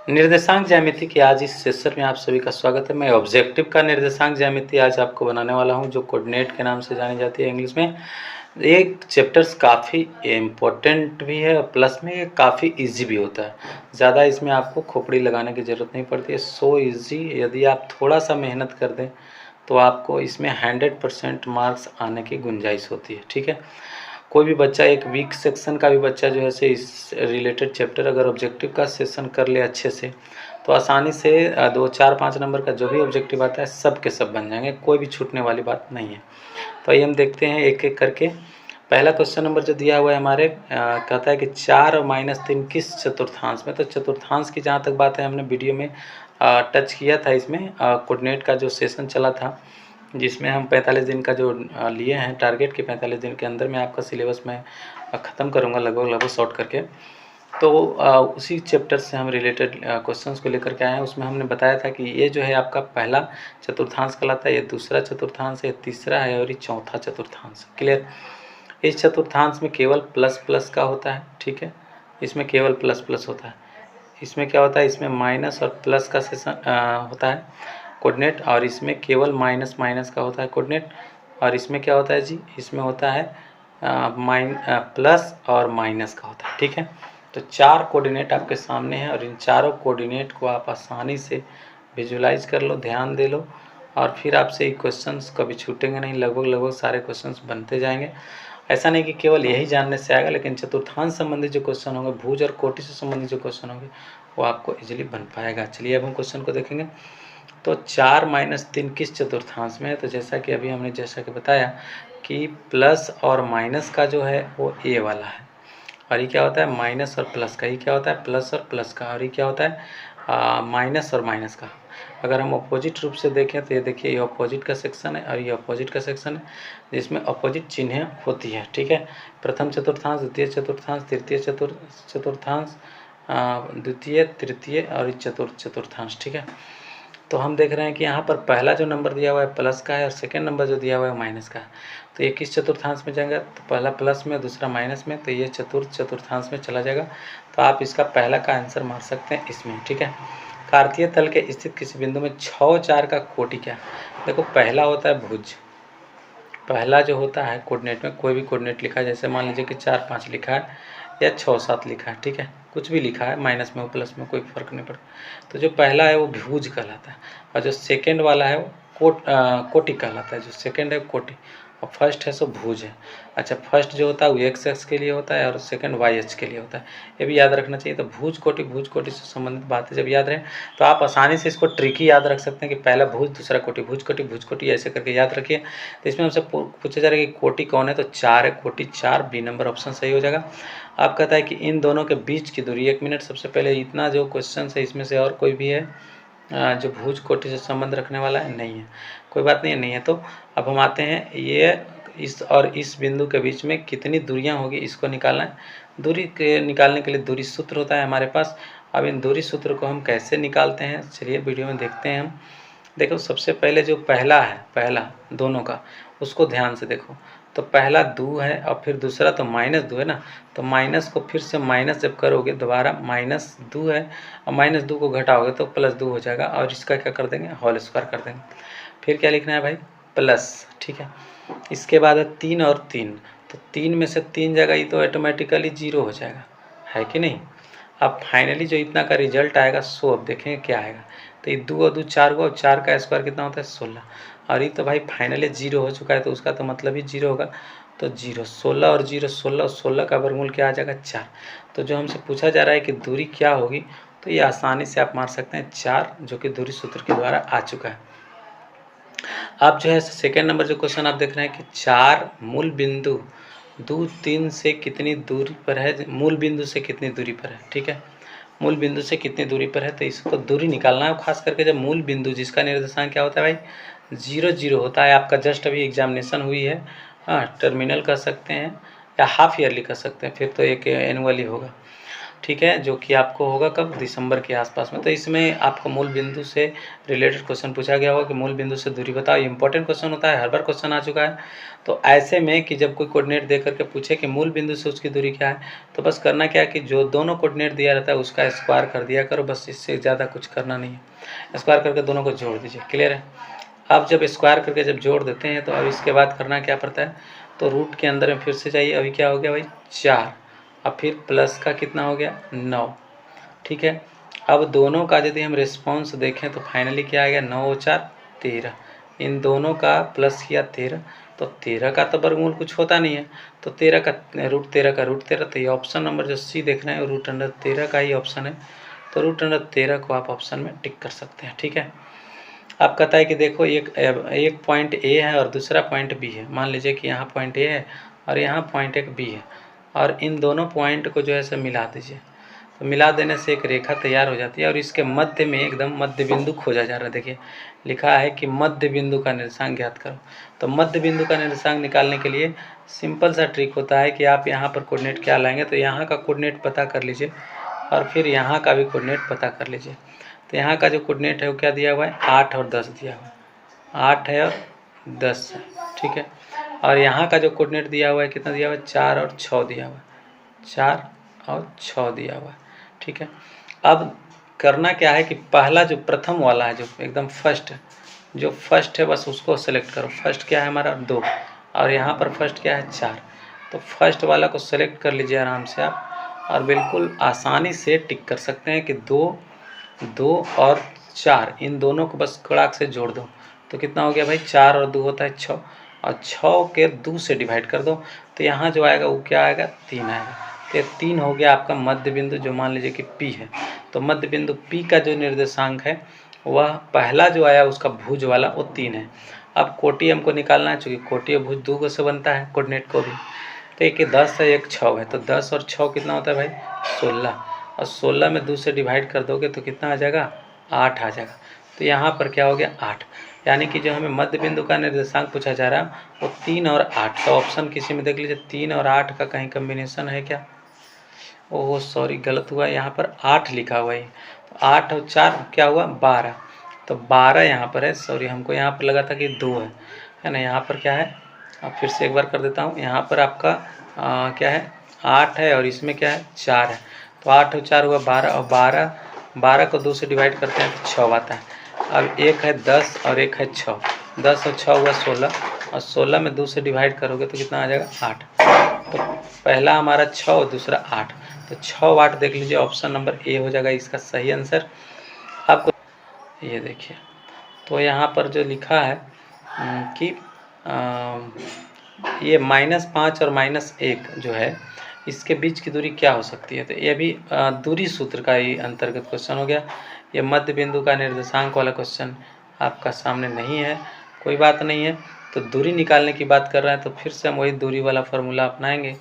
निर्देशांक ज्यामिति की आज इस सेशन में आप सभी का स्वागत है। मैं ऑब्जेक्टिव का निर्देशांक ज्यामिति आज आपको बनाने वाला हूं, जो कोऑर्डिनेट के नाम से जानी जाती है इंग्लिश में। ये चैप्टर्स काफ़ी इम्पोर्टेंट भी है और प्लस में ये काफ़ी इजी भी होता है। ज़्यादा इसमें आपको खोपड़ी लगाने की ज़रूरत नहीं पड़ती है। सो इजी, यदि आप थोड़ा सा मेहनत कर दें तो आपको इसमें 100% मार्क्स आने की गुंजाइश होती है। ठीक है, कोई भी बच्चा, एक वीक सेक्शन का भी बच्चा जो है से इस रिलेटेड चैप्टर अगर ऑब्जेक्टिव का सेशन कर ले अच्छे से, तो आसानी से 2, 4, 5 नंबर का जो भी ऑब्जेक्टिव आता है सब के सब बन जाएंगे, कोई भी छूटने वाली बात नहीं है। तो आइए हम देखते हैं एक एक करके। पहला क्वेश्चन नंबर जो दिया हुआ है हमारे, कहता है कि 4 और -3 किस चतुर्थांश में। तो चतुर्थांश की जहाँ तक बात है, हमने वीडियो में टच किया था। इसमें कोऑर्डिनेट का जो सेशन चला था, जिसमें हम 45 दिन का जो लिए हैं टारगेट के 45 दिन के अंदर में आपका सिलेबस मैं ख़त्म करूँगा लगभग शॉर्ट करके। तो उसी चैप्टर से हम रिलेटेड क्वेश्चंस को लेकर के आए हैं। उसमें हमने बताया था कि ये जो है आपका पहला चतुर्थांश कहलाता है, ये दूसरा चतुर्थांश है, तीसरा है और ये चौथा चतुर्थांश। क्लियर। इस चतुर्थांश में केवल प्लस प्लस का होता है। ठीक है, इसमें केवल प्लस प्लस होता है। इसमें क्या होता है, इसमें माइनस और प्लस का सेशन होता है कोऑर्डिनेट, और इसमें केवल माइनस माइनस का होता है कोऑर्डिनेट। और इसमें क्या होता है जी, इसमें होता है प्लस और माइनस का होता है। ठीक है, तो 4 कोऑर्डिनेट आपके सामने हैं और इन चारों कोऑर्डिनेट को आप आसानी से विजुलाइज कर लो, ध्यान दे लो, और फिर आपसे ये क्वेश्चंस कभी छूटेंगे नहीं। लगभग सारे क्वेश्चंस बनते जाएंगे। ऐसा नहीं कि केवल यही जानने से आएगा, लेकिन चतुर्थांश संबंधित जो क्वेश्चन होंगे, भुज और कोटि से संबंधित जो क्वेश्चन होंगे, वो आपको इजीली बन पाएगा। चलिए अब हम क्वेश्चन को देखेंगे। तो 4 - 3 किस चतुर्थांश में है। तो जैसा कि अभी हमने बताया कि प्लस और माइनस का जो है वो ए वाला है, और ये क्या होता है माइनस और प्लस का। ये क्या होता है प्लस और प्लस का, और ये क्या होता है माइनस और माइनस का। अगर हम अपोजिट रूप से देखें तो ये देखिए, ये अपोजिट का सेक्शन है और ये अपोजिट का सेक्शन है, जिसमें अपोजिट चिन्हें होती है। ठीक है, प्रथम चतुर्थांश, द्वितीय चतुर्थांश, तृतीय चतुर्थांश, द्वितीय, तृतीय और चतुर्थ चतुर्थांश। ठीक है, तो हम देख रहे हैं कि यहाँ पर पहला जो नंबर दिया हुआ है प्लस का है और सेकंड नंबर जो दिया हुआ है माइनस का है। तो ये किस चतुर्थांश में जाएगा, तो पहला प्लस में, दूसरा माइनस में, तो ये चतुर्थांश में चला जाएगा। तो आप इसका पहला का आंसर मार सकते हैं इसमें। ठीक है, कार्तीय तल के स्थित किसी बिंदु में 6, 4 का कोटि क्या। देखो, पहला होता है भुज। पहला जो होता है कोऑर्डिनेट में, कोई भी कोऑर्डिनेट लिखा है, जैसे मान लीजिए कि 4, 5 लिखा है या 6, 7 लिखा है। ठीक है, कुछ भी लिखा है, माइनस में हो प्लस में कोई फर्क नहीं पड़ता। तो जो पहला है वो भुज कहलाता है, और जो सेकंड वाला है वो कोटि कहलाता है। जो सेकंड है कोटि और फर्स्ट है सो भुज है। अच्छा, फर्स्ट जो होता है वो एक्स एक्स के लिए होता है और सेकंड वाई एच के लिए होता है। ये भी याद रखना चाहिए। तो भुज कोटि से संबंधित बातें जब याद रहे तो आप आसानी से इसको ट्रिकी याद रख सकते हैं कि पहला भुज, दूसरा कोटि, भुज कोटि ऐसे करके याद रखिए। तो इसमें हमसे पूछा जा रहा है कि कोटि कौन है, तो 4 है, कोटि 4, बी नंबर ऑप्शन सही हो जाएगा। आप कहता है कि इन दोनों के बीच की दूरी 1 मिनट। सबसे पहले इतना जो क्वेश्चन है इसमें से और कोई भी है जो भुज कोटि से संबंध रखने वाला है, नहीं है, कोई बात नहीं है। तो अब हम आते हैं, ये इस और इस बिंदु के बीच में कितनी दूरियां होगी, इसको निकालना है। दूरी के निकालने के लिए दूरी सूत्र होता है हमारे पास। अब इन दूरी सूत्र को हम कैसे निकालते हैं, चलिए वीडियो में देखते हैं हम। देखो, सबसे पहले जो पहला है, पहला दोनों का, उसको ध्यान से देखो। तो पहला 2 है और फिर दूसरा तो -2 है ना। तो माइनस को फिर से माइनस जब करोगे दोबारा, -2 है और -2 को घटाओगे तो +2 हो जाएगा, और इसका क्या कर देंगे, होल स्क्वायर कर देंगे। फिर क्या लिखना है भाई, प्लस। ठीक है, इसके बाद है 3 और 3। तो 3 में से 3 जाएगा, ये तो ऑटोमेटिकली 0 हो जाएगा, है कि नहीं। अब फाइनली जो इतना का रिजल्ट आएगा, सो अब देखेंगे क्या आएगा। तो ये 2 और 2 4 को, 4 का स्क्वायर कितना होता है 16, और ये तो भाई फाइनली 0 हो चुका है, तो उसका तो मतलब ही 0 होगा। तो 0, 16 और 0 16, 16 का वर्गमूल क्या आ जाएगा 4। तो जो हमसे पूछा जा रहा है कि दूरी क्या होगी, तो ये आसानी से आप मार सकते हैं 4, जो कि दूरी सूत्र के द्वारा आ चुका है। आप जो है सेकेंड नंबर जो क्वेश्चन आप देख रहे हैं कि 4 मूल बिंदु 2, 3 से कितनी दूरी पर है, मूल बिंदु से कितनी दूरी पर है। ठीक है, मूल बिंदु से कितनी दूरी पर है, तो इसको दूरी निकालना है। खास करके जब मूल बिंदु जिसका निर्देशांक क्या होता है भाई 0, 0 होता है। आपका जस्ट अभी एग्जामिनेशन हुई है, हाँ, टर्मिनल कर सकते हैं या हाफ ईयरली कर सकते हैं, फिर तो एक एनुअली होगा। ठीक है, जो कि आपको होगा कब, दिसंबर के आसपास में। तो इसमें आपको मूल बिंदु से रिलेटेड क्वेश्चन पूछा गया होगा कि मूल बिंदु से दूरी बताओ। इंपॉर्टेंट क्वेश्चन होता है, हर बार क्वेश्चन आ चुका है। तो ऐसे में कि जब कोई कोऑर्डिनेट दे करके पूछे कि मूल बिंदु से उसकी दूरी क्या है, तो बस करना क्या है कि जो दोनों कोऑर्डिनेट दिया रहता है उसका स्क्वायर कर दिया करो, बस इससे ज़्यादा कुछ करना नहीं है। स्क्वायर करके दोनों को जोड़ दीजिए, क्लियर है। अब जब स्क्वायर करके जब जोड़ देते हैं तो अब इसके बाद करना क्या पड़ता है, तो रूट के अंदर में फिर से जाइए। अभी क्या हो गया भाई 4, अब फिर प्लस का कितना हो गया 9, ठीक है। अब दोनों का यदि हम रिस्पॉन्स देखें तो फाइनली क्या आ गया 9 4 13, इन दोनों का प्लस किया 13, तो 13 का तो वर्गमूल कुछ होता नहीं है, तो 13 का रूट 13 का रूट 13, तो ये ऑप्शन नंबर जो सी देखना है रूट अंडर 13 का ही ऑप्शन है, तो रूट अंडर 13 को आप ऑप्शन में टिक कर सकते हैं, ठीक है। अब कहता है कि देखो एक पॉइंट ए है और दूसरा पॉइंट बी है। मान लीजिए कि यहाँ पॉइंट ए है और यहाँ पॉइंट एक बी है, और इन दोनों पॉइंट को जो है सो मिला दीजिए। तो मिला देने से एक रेखा तैयार हो जाती है और इसके मध्य में एकदम मध्य बिंदु खोजा जा रहा है। देखिए लिखा है कि मध्य बिंदु का निर्देशांक ज्ञात करो। तो मध्य बिंदु का निर्देशांक निकालने के लिए सिंपल सा ट्रिक होता है कि आप यहाँ पर कोऑर्डिनेट क्या लाएंगे, तो यहाँ का कोऑर्डिनेट पता कर लीजिए और फिर यहाँ का भी कोऑर्डिनेट पता कर लीजिए। तो यहाँ का जो कोऑर्डिनेट है वो क्या दिया हुआ है 8 और 10 दिया हुआ है, 8 है और 10 है, ठीक है। और यहाँ का जो कोऑर्डिनेट दिया हुआ है कितना दिया हुआ है 4 और 6 दिया हुआ है, 4 और 6 दिया हुआ है, ठीक है। अब करना क्या है कि पहला जो प्रथम वाला है जो एकदम फर्स्ट है बस उसको सेलेक्ट करो। फर्स्ट क्या है हमारा 2 और यहाँ पर फर्स्ट क्या है 4, तो फर्स्ट वाला को सेलेक्ट कर लीजिए आराम से आप और बिल्कुल आसानी से टिक कर सकते हैं कि 2 और 4 इन दोनों को बस कड़ाक से जोड़ दो। तो कितना हो गया भाई 4 और 2 होता है 6, और 6 के 2 से डिवाइड कर दो, तो यहाँ जो आएगा वो क्या आएगा 3 आएगा। तो 3 हो गया आपका मध्य बिंदु, जो मान लीजिए कि P है। तो मध्य बिंदु P का जो निर्देशांक है वह पहला जो आया उसका भुज वाला वो 3 है। अब कोटि हमको निकालना है, चूँकि कोटि और भुज 2 से बनता है कोऑर्डिनेट को भी। तो एक 10 है एक 6 है, तो 10 और 6 कितना होता है भाई 16, और 16 में 2 से डिवाइड कर दोगे तो कितना आ जाएगा 8 आ जाएगा। तो यहाँ पर क्या हो गया 8, यानी कि जो हमें मध्य बिंदु का निर्देशांक पूछा जा रहा है वो 3 और 8 का ऑप्शन किसी में देख लीजिए। 3 और 8 का कहीं कम्बिनेशन है क्या, ओह सॉरी गलत हुआ, यहाँ पर 8 लिखा हुआ है। तो 8 और 4 क्या हुआ 12, तो 12 यहाँ पर है, सॉरी हमको यहाँ पर लगा था कि 2 है ना। यहाँ पर क्या है, अब फिर से एक बार कर देता हूँ। यहाँ पर आपका क्या है 8 है और इसमें क्या है 4 है, तो 8 और 4 हुआ 12, और 12 को 2 से डिवाइड करते हैं तो 6 आता है। अब एक है 10 और एक है 6, 10 और 6 हुआ 16, और 16 में 2 से डिवाइड करोगे तो कितना आ जाएगा 8। तो पहला हमारा 6 और दूसरा 8, तो 6 और 8 देख लीजिए, ऑप्शन नंबर ए हो जाएगा इसका सही आंसर। आपको ये देखिए, तो यहाँ पर जो लिखा है कि ये -5 और -1 जो है इसके बीच की दूरी क्या हो सकती है। तो ये भी दूरी सूत्र का ही अंतर्गत क्वेश्चन हो गया। ये मध्य बिंदु का निर्देशांक वाला क्वेश्चन आपका सामने नहीं है, कोई बात नहीं है। तो दूरी निकालने की बात कर रहे हैं तो फिर से हम वही दूरी वाला फार्मूला अपनाएंगे,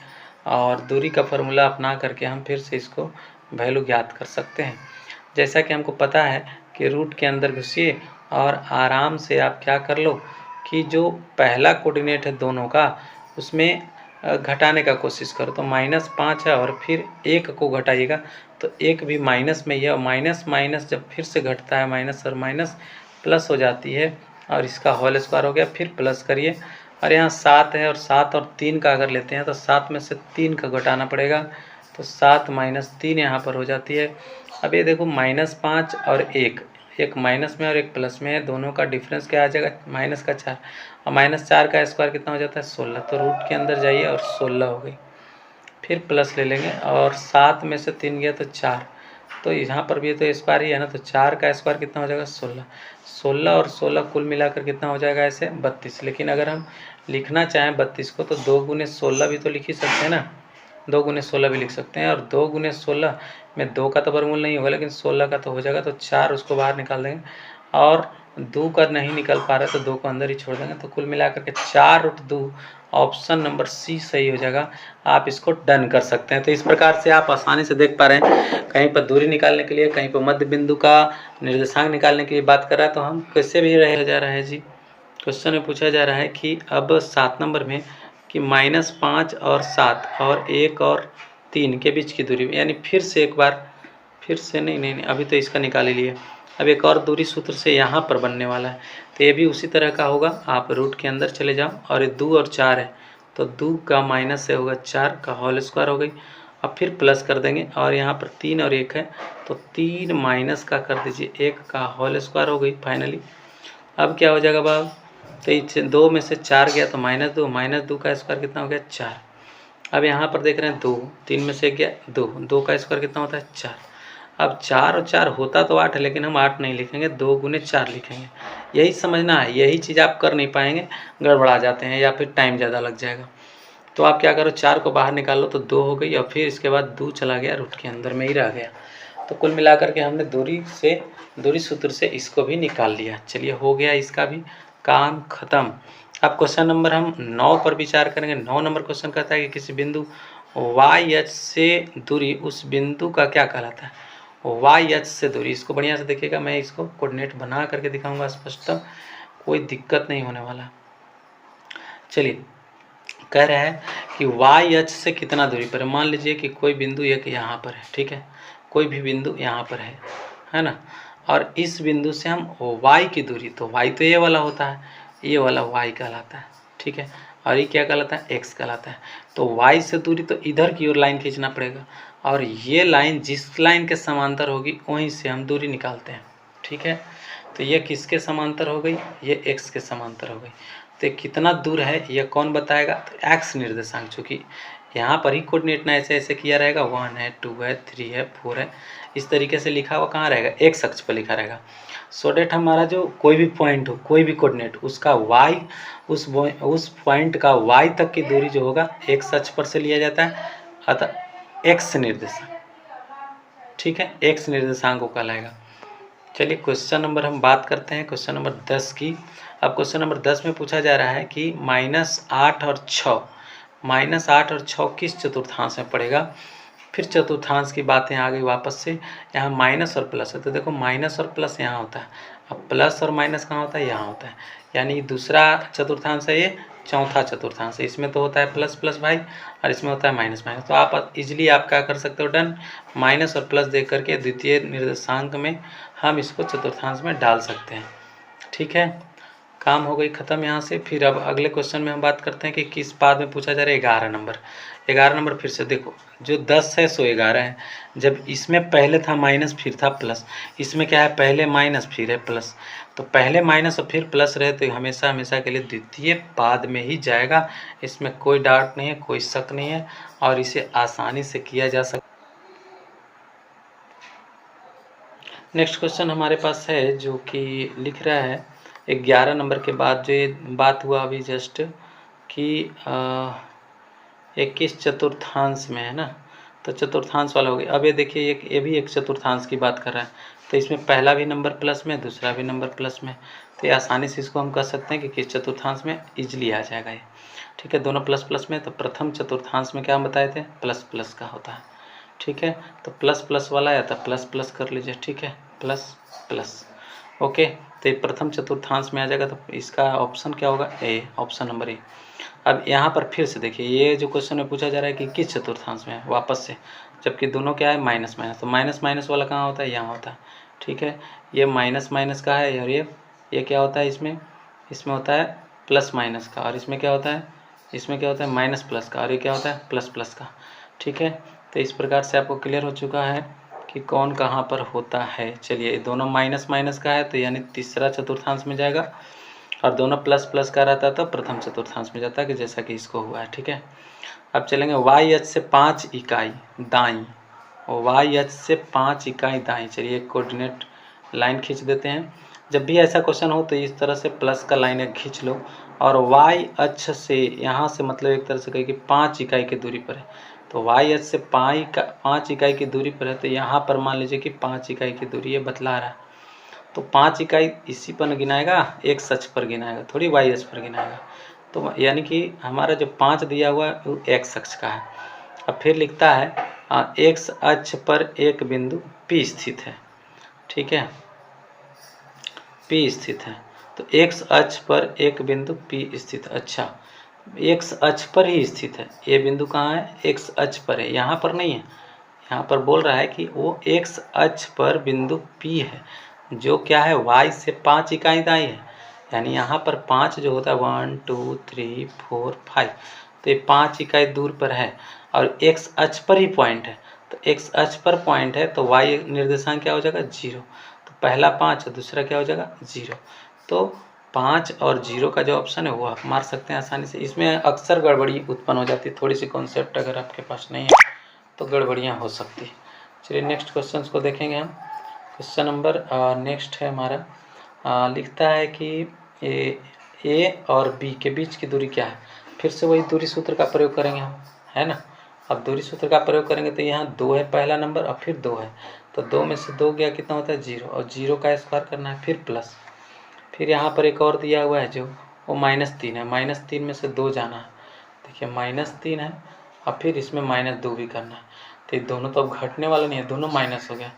और दूरी का फार्मूला अपना करके हम फिर से इसको वैल्यू ज्ञात कर सकते हैं। जैसा कि हमको पता है कि रूट के अंदर घुसिए और आराम से आप क्या कर लो कि जो पहला कोऑर्डिनेट है दोनों का उसमें घटाने का कोशिश करो। तो -5 है और फिर 1 को घटाइएगा तो 1 भी माइनस में ही है, और माइनस माइनस जब फिर से घटता है माइनस और माइनस प्लस हो जाती है, और इसका होल स्क्वायर हो गया, फिर प्लस करिए। और यहाँ 7 है और 7 और 3 का अगर लेते हैं तो 7 में से 3 का घटाना पड़ेगा, तो 7 - 3 यहाँ पर हो जाती है। अब ये देखो -5 और एक माइनस में और एक प्लस में है, दोनों का डिफरेंस क्या आ जाएगा -4, और -4 का स्क्वायर कितना हो जाता है 16। तो रूट के अंदर जाइए और 16 हो गई, फिर प्लस ले लेंगे, और 7 में से 3 गया तो 4, तो यहाँ पर भी तो स्क्वायर ही है ना, तो 4 का स्क्वायर कितना हो जाएगा 16, 16 और 16 कुल मिलाकर कितना हो जाएगा ऐसे 32। लेकिन अगर हम लिखना चाहें 32 को तो 2 × 16 भी तो लिख ही सकते हैं ना, 2 × 16 भी लिख सकते हैं, और 2 × 16 में 2 का तो वर्गमूल नहीं होगा लेकिन 16 का तो हो जाएगा, तो 4 उसको बाहर निकाल देंगे, और 2 का नहीं निकल पा रहा है तो 2 को अंदर ही छोड़ देंगे, तो कुल मिलाकर के 4√2 ऑप्शन नंबर सी सही हो जाएगा। आप इसको डन कर सकते हैं। तो इस प्रकार से आप आसानी से देख पा रहे हैं, कहीं पर दूरी निकालने के लिए, कहीं पर मध्य बिंदु का निर्देशांक निकालने के लिए बात कर रहा है, तो हम कैसे भी रह जा रहा है जी। क्वेश्चन में पूछा जा रहा है कि अब 7 नंबर में कि -5 और 7 और 1 और 3 के बीच की दूरी, यानी फिर से एक बार, फिर से नहीं, अभी तो इसका निकाल ही लिया। अब एक और दूरी सूत्र से यहाँ पर बनने वाला है, तो ये भी उसी तरह का होगा। आप रूट के अंदर चले जाओ और ये 2 और 4 है, तो 2 का माइनस से होगा 4 का होल स्क्वायर हो गई। अब फिर प्लस कर देंगे और यहाँ पर 3 और 1 है, तो 3 माइनस का कर दीजिए 1 का होल स्क्वायर हो गई फाइनली। अब क्या हो जाएगा बाब, तो 2 में से 4 गया तो -2 का स्क्वायर कितना हो गया 4। अब यहाँ पर देख रहे हैं 2, 3 में से गया 2, 2 का स्क्वायर कितना होता है 4। अब 4 और 4 होता तो 8 है, लेकिन हम 8 नहीं लिखेंगे, 2 गुने 4 लिखेंगे। यही समझना है, यही चीज़ आप कर नहीं पाएंगे, गड़बड़ा जाते हैं या फिर टाइम ज़्यादा लग जाएगा। तो आप क्या करो, 4 को बाहर निकालो तो 2 हो गई, और फिर इसके बाद 2 चला गया रूट के अंदर में ही रह गया। तो कुल मिलाकर के हमने दूरी सूत्र से इसको भी निकाल लिया। चलिए हो गया इसका भी काम खत्म। अब क्वेश्चन नंबर हम 9 पर विचार करेंगे। 9 नंबर क्वेश्चन कहता है कि किसी बिंदु YH से दूरी उस बिंदु का क्या कहलाता है। YH से दूरी, इसको बढ़िया से देखिएगा, मैं इसको कोऑर्डिनेट बना करके दिखाऊंगा स्पष्टतः, कोई दिक्कत नहीं होने वाला। चलिए कह रहा है कि YH से कितना दूरी पर है। मान लीजिए कि कोई बिंदु एक यहाँ पर है, ठीक है, कोई भी बिंदु यहाँ पर है ना, और इस बिंदु से हम Y की दूरी, तो Y तो ये वाला होता है, ये वाला Y कहलाता है, ठीक है, और ये क्या कहलाता है X कहलाता है। तो Y से दूरी तो इधर की ओर लाइन खींचना पड़ेगा, और ये लाइन जिस लाइन के समांतर होगी वहीं से हम दूरी निकालते हैं, ठीक है। तो ये किसके समांतर हो गई, ये X के समांतर हो गई। तो कितना दूर है ये कौन बताएगा, तो एक्स निर्देशांक, चूँकि यहाँ पर ही कोऑर्डिनेट ना ऐसे ऐसे किया रहेगा, 1 है 2 है 3 है 4 है, इस तरीके से लिखा हुआ कहाँ रहेगा, एक्स अक्ष पर लिखा रहेगा। सो डेट हमारा जो कोई भी पॉइंट हो, कोई भी कोऑर्डिनेट, उसका y, उस पॉइंट का y तक की दूरी जो होगा एक्स अक्ष पर से लिया जाता है, अतः एक्स निर्देशांक, ठीक है, एक्स निर्देशांक को कहलाएगा। चलिए क्वेश्चन नंबर हम बात करते हैं, क्वेश्चन नंबर 10 की। अब क्वेश्चन नंबर 10 में पूछा जा रहा है कि -8 और 6 किस चतुर्थांश में पड़ेगा। फिर चतुर्थांश की बातें आ गई वापस से, यहाँ माइनस और प्लस है, तो देखो माइनस और प्लस यहाँ होता है, अब प्लस और माइनस कहाँ होता है, यहाँ होता है, यानी दूसरा चतुर्थांश है, ये चौथा चतुर्थांश है, इसमें तो होता है प्लस प्लस भाई, और इसमें होता है माइनस माइनस। तो आप इजीली आप क्या कर सकते हो, डन, माइनस और प्लस देख करके द्वितीय निर्देशांक में हम इसको चतुर्थांश में डाल सकते हैं, ठीक है, काम हो गई ख़त्म यहाँ से। फिर अब अगले क्वेश्चन में हम बात करते हैं कि किस पाद में पूछा जा रहा है, 11 नंबर। 11 नंबर फिर से देखो, जो 10 है सो 11 है, जब इसमें पहले था माइनस फिर था प्लस, इसमें क्या है, पहले माइनस फिर है प्लस, तो पहले माइनस और फिर प्लस रहे तो हमेशा हमेशा के लिए द्वितीय पाद में ही जाएगा, इसमें कोई डाउट नहीं है, कोई शक नहीं है, और इसे आसानी से किया जा सकता। नेक्स्ट क्वेश्चन हमारे पास है जो कि लिख रहा है 11 नंबर के बाद जो ये बात हुआ अभी जस्ट कि 21 चतुर्थांश में है ना, तो चतुर्थांश वाला हो गया। अब ये देखिए ये भी एक चतुर्थांश की बात कर रहा है, तो इसमें पहला भी नंबर प्लस में, दूसरा भी नंबर प्लस में, तो ये आसानी से इसको हम कह सकते हैं कि किस चतुर्थांश में, ईजिली आ जाएगा ये, ठीक है, दोनों प्लस प्लस में। तो प्रथम चतुर्थांश में क्या हम बताए थे, प्लस प्लस का होता है, ठीक है, तो प्लस प्लस वाला आया था, प्लस प्लस कर लीजिए, ठीक है, प्लस प्लस, ओके। तो ये प्रथम चतुर्थांश में आ जाएगा, तो इसका ऑप्शन क्या होगा, ए, ऑप्शन नंबर ए। अब यहाँ पर फिर से देखिए, ये जो क्वेश्चन में पूछा जा रहा है कि किस चतुर्थांश में है, वापस से, जबकि दोनों क्या है, माइनस माइनस, तो माइनस माइनस वाला कहाँ होता है, यहाँ होता है, ठीक है, ये माइनस माइनस का है, और ये क्या होता है, इसमें होता है प्लस माइनस का, और इसमें क्या होता है, माइनस प्लस का, और ये क्या होता है, प्लस प्लस का, ठीक है। तो इस प्रकार से आपको क्लियर हो चुका है कि कौन कहाँ पर होता है। चलिए दोनों माइनस माइनस का है, तो यानी तीसरा चतुर्थांश में जाएगा, और दोनों प्लस प्लस का रहता है तो प्रथम चतुर्थांश में जाता है, कि जैसा कि इसको हुआ है, ठीक है। अब चलेंगे YH से 5 इकाई दाईं, YH से 5 इकाई दाईं। चलिए एक कोऑर्डिनेट लाइन खींच देते हैं। जब भी ऐसा क्वेश्चन हो तो इस तरह से प्लस का लाइन एक खींच लो, और Y अक्ष से यहाँ से मतलब एक तरह से कहे कि 5 इकाई की दूरी पर है, तो YH से 5 इकाई की दूरी पर है, तो यहाँ पर मान लीजिए कि 5 इकाई की दूरी ये बतला रहा है, तो 5 इकाई इसी पर गिनाएगा, एक्स अक्ष पर गिनाएगा, थोड़ी वाई अक्ष पर गिनाएगा। तो यानी कि हमारा जो 5 दिया हुआ है वो एक्स अक्ष का है। अब फिर लिखता है एक्स अक्ष पर एक बिंदु P स्थित है, ठीक है, P स्थित है, तो एक्स अक्ष पर एक बिंदु P स्थित, अच्छा, एक्स अक्ष पर ही स्थित है। ये बिंदु कहाँ है? एक्स अक्ष पर है, यहाँ पर नहीं है। यहाँ पर बोल रहा है कि वो एक्स अक्ष पर बिंदु P है, जो क्या है? y से 5 इकाई दाई है। यानी यहाँ पर 5 जो होता है 1 2 3 4 5, तो ये 5 इकाई दूर पर है और एक्स अक्ष पर ही पॉइंट है। तो एक्स अक्ष पर पॉइंट है तो y निर्देशांक क्या हो जाएगा? 0। तो पहला 5 और दूसरा क्या हो जाएगा? 0। तो 5 और 0 का जो ऑप्शन है वो आप मार सकते हैं आसानी से। इसमें अक्सर गड़बड़ी उत्पन्न हो जाती है, थोड़ी सी कॉन्सेप्ट अगर आपके पास नहीं है तो गड़बड़ियाँ हो सकती है। चलिए नेक्स्ट क्वेश्चन को देखेंगे हम। क्वेश्चन नंबर नेक्स्ट है हमारा, लिखता है कि ए और बी के बीच की दूरी क्या है? फिर से वही दूरी सूत्र का प्रयोग करेंगे हम, है ना। अब दूरी सूत्र का प्रयोग करेंगे तो यहाँ 2 है पहला नंबर और फिर 2 है, तो 2 में से 2 गया कितना होता है? 0, और 0 का स्क्वायर करना है, फिर प्लस, फिर यहाँ पर एक और दिया हुआ है जो वो -3 है। -3 में से 2 जाना है, देखिए -3 है और फिर इसमें -2 भी करना है। तो ये दोनों तो अब घटने वाला नहीं है, दोनों माइनस हो गया।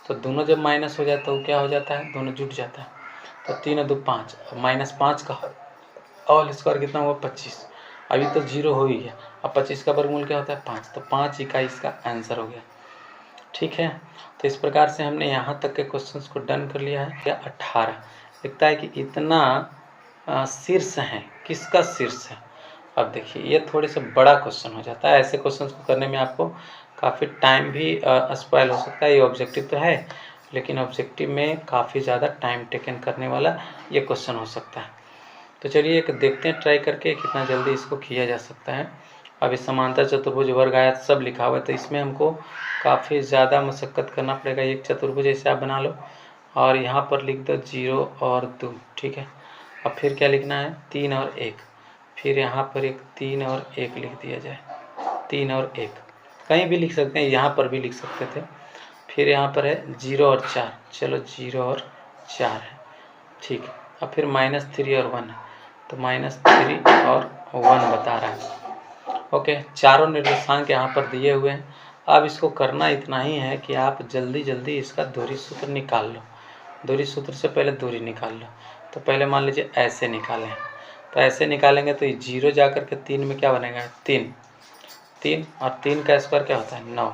तो दोनों जब माइनस हो जाता है तो क्या हो जाता है? दोनों जुट जाता है। तो 3 और 2 5, -5 का होल स्क्वायर कितना हुआ? 25। अभी तो 0 हो ही गया। अब 25 का वर्गमूल क्या होता है? 5। तो 5 इकाई इसका आंसर हो गया। ठीक है, तो इस प्रकार से हमने यहाँ तक के क्वेश्चंस को डन कर लिया है। या 18 लिखता है कि इतना शीर्ष है, किसका शीर्ष है? अब देखिए ये थोड़े से बड़ा क्वेश्चन हो जाता है। ऐसे क्वेश्चंस को करने में आपको काफ़ी टाइम भी स्पॉइल हो सकता है। ये ऑब्जेक्टिव तो है, लेकिन ऑब्जेक्टिव में काफ़ी ज़्यादा टाइम टेकन करने वाला ये क्वेश्चन हो सकता है। तो चलिए एक देखते हैं ट्राई करके कितना जल्दी इसको किया जा सकता है। अब इस समांतर चतुर्भुज वर्ग आयत सब लिखा हुआ है, तो इसमें हमको काफ़ी ज़्यादा मशक्क़त करना पड़ेगा। एक चतुर्भुज ऐसे आप बना लो और यहाँ पर लिख दो 0 और 2, ठीक है। अब फिर क्या लिखना है? 3 और 1, फिर यहाँ पर एक 3 और 1 लिख दिया जाए। 3 और 1 कहीं भी लिख सकते हैं, यहाँ पर भी लिख सकते थे। फिर यहाँ पर है 0 और 4, चलो 0 और 4 है, ठीक है। अब फिर -3 और 1 है, तो -3 और 1 बता रहा है। ओके, चारों निर्देशांक यहाँ पर दिए हुए हैं। अब इसको करना इतना ही है कि आप जल्दी जल्दी इसका दूरी सूत्र निकाल लो। दूरी सूत्र से पहले दूरी निकाल लो। तो पहले मान लीजिए ऐसे निकालें, तो ऐसे निकालेंगे तो ये 0 जा कर के 3 में क्या बनेगा? 3 और 3 का स्क्वायर क्या होता है? 9,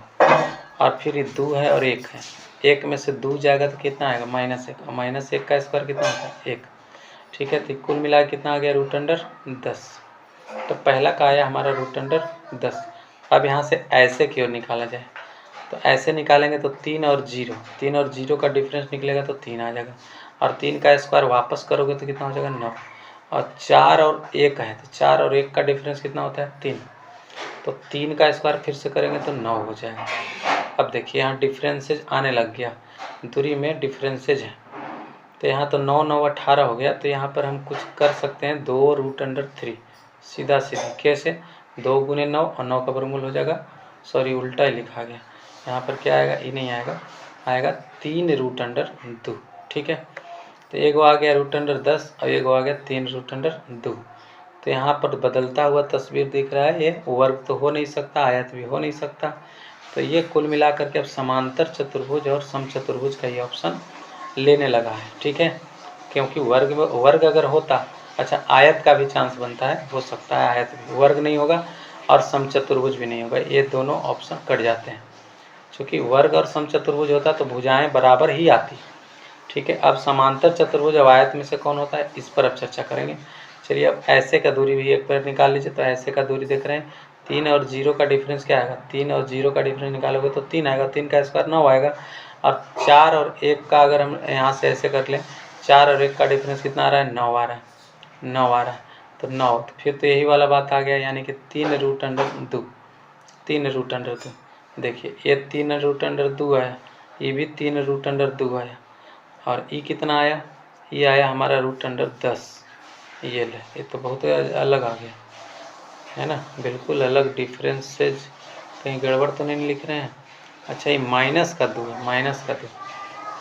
और फिर ये 2 है और 1 है। 1 में से 2 जाएगा तो कितना आएगा? -1, और -1 का स्क्वायर कितना होता है? 1, ठीक है। तो कुल मिला कितना आ गया? √10। तो पहला का आया हमारा √10। अब यहाँ से ऐसे की ओर निकाला जाए, तो ऐसे निकालेंगे तो 3 और 0 का डिफरेंस निकलेगा तो 3 आ जाएगा, और 3 का स्क्वायर वापस करोगे तो कितना हो जाएगा? 9, और 4 और 1 है, तो 4 और 1 का डिफरेंस कितना होता है? 3। तो 3 का स्क्वायर फिर से करेंगे तो 9 हो जाएगा। अब देखिए यहाँ डिफरेंसेज आने लग गया, दूरी में डिफरेंसेज है। तो यहाँ तो 9 9 18 हो गया। तो यहाँ पर हम कुछ कर सकते हैं, 2√3 सीधा सीधी। कैसे? 2 × 9 और 9 का वर्गमूल हो जाएगा। सॉरी, उल्टा ही लिखा गया। यहाँ पर क्या आएगा? ये नहीं आएगा, आएगा 3√2, ठीक है। तो एगो आ गया √10 और एगो आ गया 3√2। तो यहाँ पर बदलता हुआ तस्वीर दिख रहा है। ये वर्ग तो हो नहीं सकता, आयत भी हो नहीं सकता। तो ये कुल मिला करके अब समांतर चतुर्भुज और समचतुर्भुज का ये ऑप्शन लेने लगा है, ठीक है। क्योंकि वर्ग अगर होता, अच्छा आयत का भी चांस बनता है, हो सकता है आयत भी, वर्ग नहीं होगा और समचतुर्भुज भी नहीं होगा, ये दोनों ऑप्शन कट जाते हैं। क्योंकि वर्ग और समचतुर्भुज होता तो भुजाएं बराबर ही आती, ठीक है। अब समांतर चतुर्भुज और आयत में से कौन होता है, इस पर अब चर्चा करेंगे। चलिए अब ऐसे का दूरी भी एक बार निकाल लीजिए। तो ऐसे का दूरी देख रहे हैं, 3 और 0 का डिफरेंस क्या आएगा? 3 और 0 का डिफरेंस निकालोगे तो 3 आएगा, 3 का स्क्वायर 9 आएगा। और 4 और 1 का अगर हम यहाँ से ऐसे कर लें, 4 और 1 का डिफरेंस कितना आ रहा है? 9 आ रहा है, 9 आ रहा है। तो 9, तो फिर तो यही वाला बात आ गया, यानी कि 3√2, 3√2। देखिए ये 3√2 आया, ये भी 3√2 आया, और ये कितना आया? ये आया हमारा √10। ये ले, ये तो बहुत अलग आ गया, है ना, बिल्कुल अलग डिफरेंसेज। कहीं गड़बड़ तो नहीं लिख रहे हैं? अच्छा, ये -2 है, -2।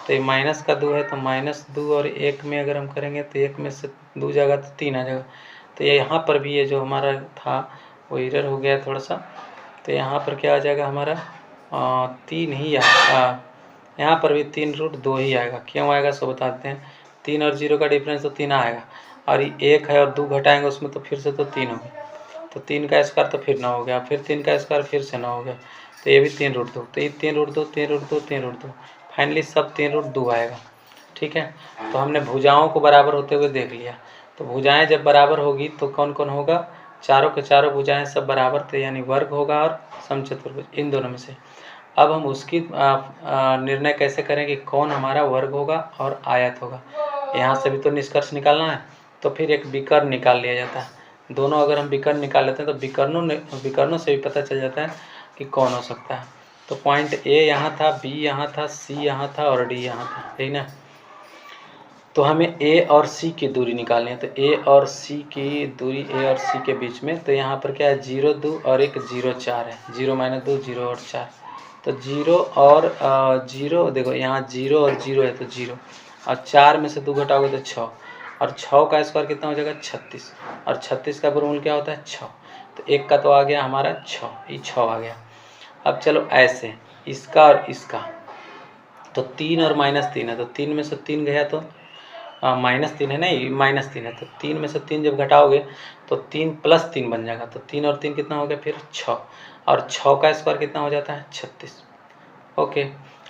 तो ये -2 है, तो -2 और 1 में अगर हम करेंगे तो 1 में से 2 जाएगा तो 3 आ जाएगा। तो ये यहाँ पर भी ये जो हमारा था वो एरर हो गया थोड़ा सा। तो यहाँ पर क्या आ जाएगा हमारा? 3 ही आएगा। यहाँ पर भी 3√2 ही आएगा। क्यों आएगा सो बता देते हैं। 3 और 0 का डिफरेंस तो 3 आएगा, और ये 1 है और 2 घटाएंगे उसमें तो फिर से तो 3 होगा। तो 3 का स्क्वायर तो फिर 9 हो गया, फिर 3 का स्क्वायर फिर से 9 हो गया, तो ये भी 3√2, तो ये 3√2 3√2 3√2, फाइनली सब 3√2 आएगा। ठीक है, तो हमने भुजाओं को बराबर होते हुए देख लिया। तो भुजाएं जब बराबर होगी तो कौन कौन होगा, चारों के चारों भुजाएं सब बराबर, तो यानी वर्ग होगा और समचतुर्भुज, इन दोनों में से। अब हम उसकी निर्णय कैसे करें कि कौन हमारा वर्ग होगा और आयत होगा। यहाँ से भी तो निष्कर्ष निकालना है, तो फिर एक विकर्ण निकाल लिया जाता है। दोनों अगर हम विकर्ण निकाल लेते हैं तो विकर्णों से भी पता चल जाता है कि कौन हो सकता है। तो पॉइंट ए यहाँ था, बी यहाँ था, सी यहाँ था और डी यहाँ था, यही ना। तो हमें ए और सी की दूरी निकालनी है। तो ए और सी की दूरी, ए और सी के बीच में, तो यहाँ पर क्या है 0 2 और एक 0 4 है, 0 - 2 0 और 4, तो 0 और 0, देखो यहाँ 0 और 0 है तो 0, और 4 में से 2 घटाओगे तो 6, और 6 का स्क्वायर कितना हो जाएगा 36, और 36 का वर्गमूल क्या होता है 6, तो एक का तो आ गया हमारा 6, ये 6 आ गया। अब चलो ऐसे इसका और इसका, तो 3 और -3 है, तो 3 में से 3 गया तो -3 है, नहीं -3 है, तो 3 में से 3 जब घटाओगे तो 3 + 3 बन जाएगा, तो 3 और 3 कितना हो गया फिर 6, और 6 का स्क्वायर कितना हो जाता है 36। ओके,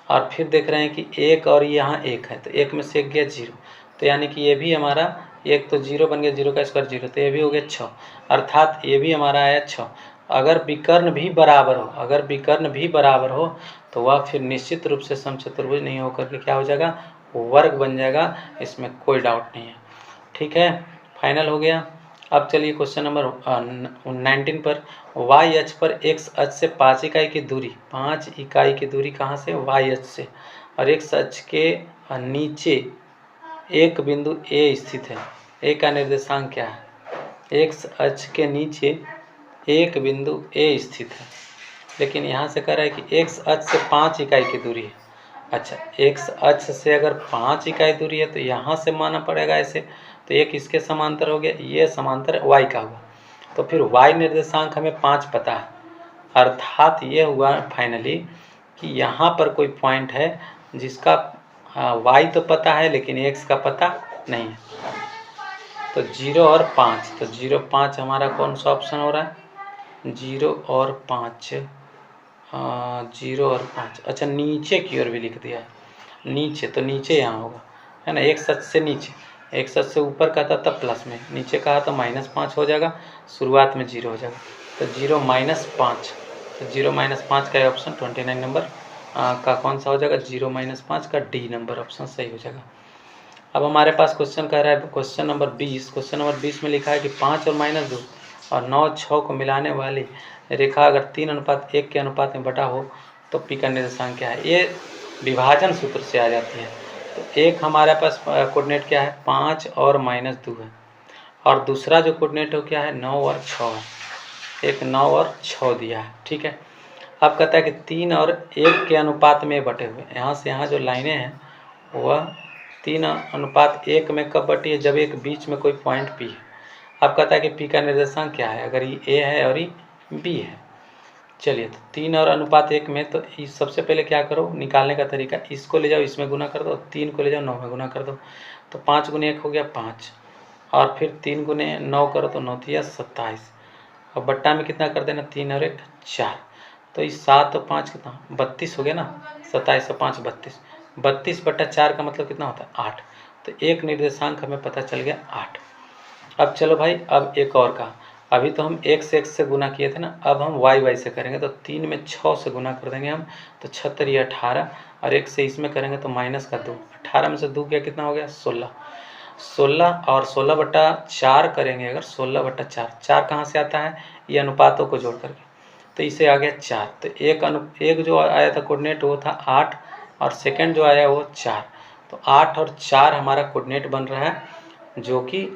और फिर देख रहे हैं कि 1 और यहाँ 1 है, तो 1 में से 1 गया 0, तो यानी कि ये भी हमारा, एक तो 0 बन गया, 0 का स्क्वायर 0, तो ये भी हो गया 6, अर्थात ये भी हमारा आया 6। अगर विकर्ण भी बराबर हो, अगर विकर्ण भी बराबर हो तो वह फिर निश्चित रूप से समचतुर्भुज नहीं होकर के क्या हो जाएगा, वर्ग बन जाएगा, इसमें कोई डाउट नहीं है। ठीक है, फाइनल हो गया। अब चलिए क्वेश्चन नंबर 19 पर, वाई अक्ष पर एक्स अक्ष से 5 इकाई की दूरी, 5 इकाई की दूरी कहाँ से, वाई अक्ष से, और एक्स अक्ष के नीचे एक बिंदु ए स्थित है। ए का निर्देशांक क्या है, एक्स अक्ष के नीचे एक बिंदु ए स्थित है, लेकिन यहाँ से कह रहा है कि एक्स अक्ष से 5 इकाई की दूरी है। अच्छा, एक्स अक्ष से अगर 5 इकाई दूरी है तो यहाँ से मानना पड़ेगा ऐसे, तो एक इसके समांतर हो गया, ये समांतर वाई का हुआ, तो फिर वाई निर्देशांक हमें 5 पता है, अर्थात ये हुआ फाइनली कि यहाँ पर कोई पॉइंट है जिसका वाई तो पता है लेकिन एक्स का पता नहीं है। तो 0 और 5, तो 0 5 हमारा कौन सा ऑप्शन हो रहा है, 0 और 5, 0 और 5, अच्छा नीचे की ओर भी लिख दिया है, नीचे, तो नीचे यहाँ होगा, है ना, एक सच से नीचे, एक सच से ऊपर का था तब प्लस में, नीचे कहा तो -5 हो जाएगा, शुरुआत में 0 हो जाएगा, तो 0 - 5, तो 0 - 5 का ऑप्शन 29 नंबर का कौन सा हो जाएगा, 0 - 5 का डी नंबर ऑप्शन सही हो जाएगा। अब हमारे पास क्वेश्चन कह रहा है क्वेश्चन नंबर 20, क्वेश्चन नंबर 20 में लिखा है कि 5 और -2 और 9 6 को मिलाने वाली रेखा अगर 3:1 के अनुपात में बटा हो तो पी का निर्देशांक क्या है। ये विभाजन सूत्र से आ जाती है। तो एक हमारे पास कोऑर्डिनेट क्या है 5 और -2 है, और दूसरा जो कोऑर्डिनेट है क्या है 9 और 6 है, एक 9 और 6 दिया है। ठीक है, अब कहता है कि 3 और 1 के अनुपात में बटे हुए, यहाँ से यहाँ जो लाइनें हैं वह 3:1 में कब बटी है, जब एक बीच में कोई पॉइंट पी है। अब कहता है कि पी का निर्देशांक क्या है, अगर ये ए है और ये बी है। चलिए, तो 3 और √1 में, तो इस सबसे पहले क्या करो, निकालने का तरीका, इसको ले जाओ इसमें गुना कर दो, 3 को ले जाओ 9 में गुना कर दो, तो 5 × 1 हो गया 5, और फिर 3 × 9 करो तो 9 × 27, और बट्टा में कितना कर देना 3 और 1 4, तो इस 7 और 5 कितना 32 हो गया ना, 27 और 5 32, 32/4 का मतलब कितना होता है 8, तो एक निर्देशांक हमें पता चल गया 8। अब चलो भाई, अब एक और का, अभी तो हम x से गुना किए थे ना, अब हम y से करेंगे, तो 3 में 6 से गुना कर देंगे हम, तो 76 या 18, और 1 से इसमें करेंगे तो -2, 18 में से 2 क्या कितना हो गया 16, 16 और 16/4 करेंगे, अगर 16/4, 4 कहाँ से आता है, ये अनुपातों को जोड़ करके, तो इसे आ गया 4, तो एक जो आया था कोऑर्डिनेट वो था 8, और सेकंड जो आया वो 4, तो 8 और 4 हमारा कोऑर्डिनेट बन रहा है, जो कि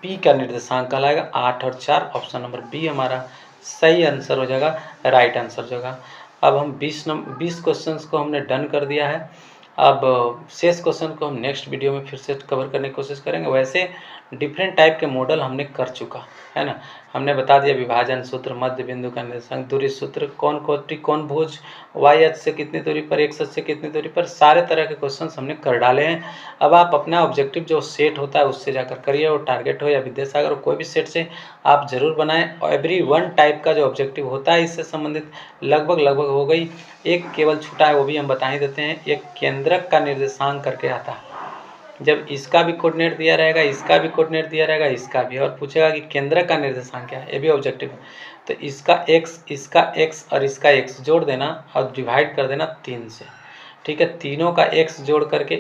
पी का निर्देशांक कहलाएगा 8 और 4, ऑप्शन नंबर बी हमारा सही आंसर हो जाएगा, राइट आंसर हो जाएगा। अब हम 20 क्वेश्चंस को हमने डन कर दिया है, अब शेष क्वेश्चन को हम नेक्स्ट वीडियो में फिर से कवर करने की कोशिश करेंगे। वैसे डिफरेंट टाइप के मॉडल हमने कर चुका है ना, हमने बता दिया विभाजन सूत्र, मध्य बिंदु का निर्देशांक, दूरी सूत्र, कौन कोटि कौन भुज, वाई अक्ष से कितनी दूरी पर, एक्स अक्ष से कितनी दूरी पर, सारे तरह के क्वेश्चंस हमने कर डाले हैं। अब आप अपना ऑब्जेक्टिव जो सेट होता है उससे जाकर करिए, वो टारगेट हो या विद्यासागर हो, कोई भी सेट से आप जरूर बनाएं। और एवरी वन टाइप का जो ऑब्जेक्टिव होता है इससे संबंधित लगभग हो गई। एक केवल छूटा है, वो भी हम बता ही देते हैं। एक केंद्रक का निर्देशांक करके आता है, जब इसका भी कोऑर्डिनेट दिया रहेगा, इसका भी कोऑर्डिनेट दिया रहेगा, इसका भी, और पूछेगा कि केंद्रक का निर्देशांक क्या है, ये भी ऑब्जेक्टिव है। तो इसका x और इसका x जोड़ देना और डिवाइड कर देना 3 से, ठीक है। तीनों का x जोड़ करके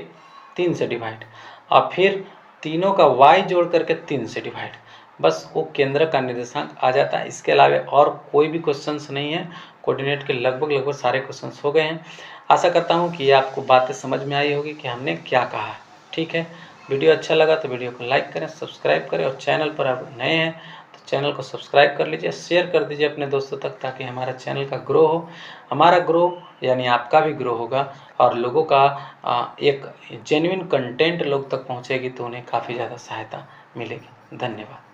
3 से डिवाइड, और फिर तीनों का y जोड़ करके 3 से डिवाइड, बस वो केंद्रक का निर्देशांक आ जाता है। इसके अलावा और कोई भी क्वेश्चंस नहीं है। कोऑर्डिनेट के लगभग सारे क्वेश्चंस हो गए हैं। आशा करता हूँ कि आपको बातें समझ में आई होगी कि हमने क्या कहा है, ठीक है। वीडियो अच्छा लगा तो वीडियो को लाइक करें, सब्सक्राइब करें, और चैनल पर आप नए हैं तो चैनल को सब्सक्राइब कर लीजिए, शेयर कर दीजिए अपने दोस्तों तक, ताकि हमारा चैनल का ग्रो हो। हमारा ग्रो यानी आपका भी ग्रो होगा, और लोगों का एक जेन्युइन कंटेंट लोग तक पहुँचेगी तो उन्हें काफ़ी ज़्यादा सहायता मिलेगी। धन्यवाद।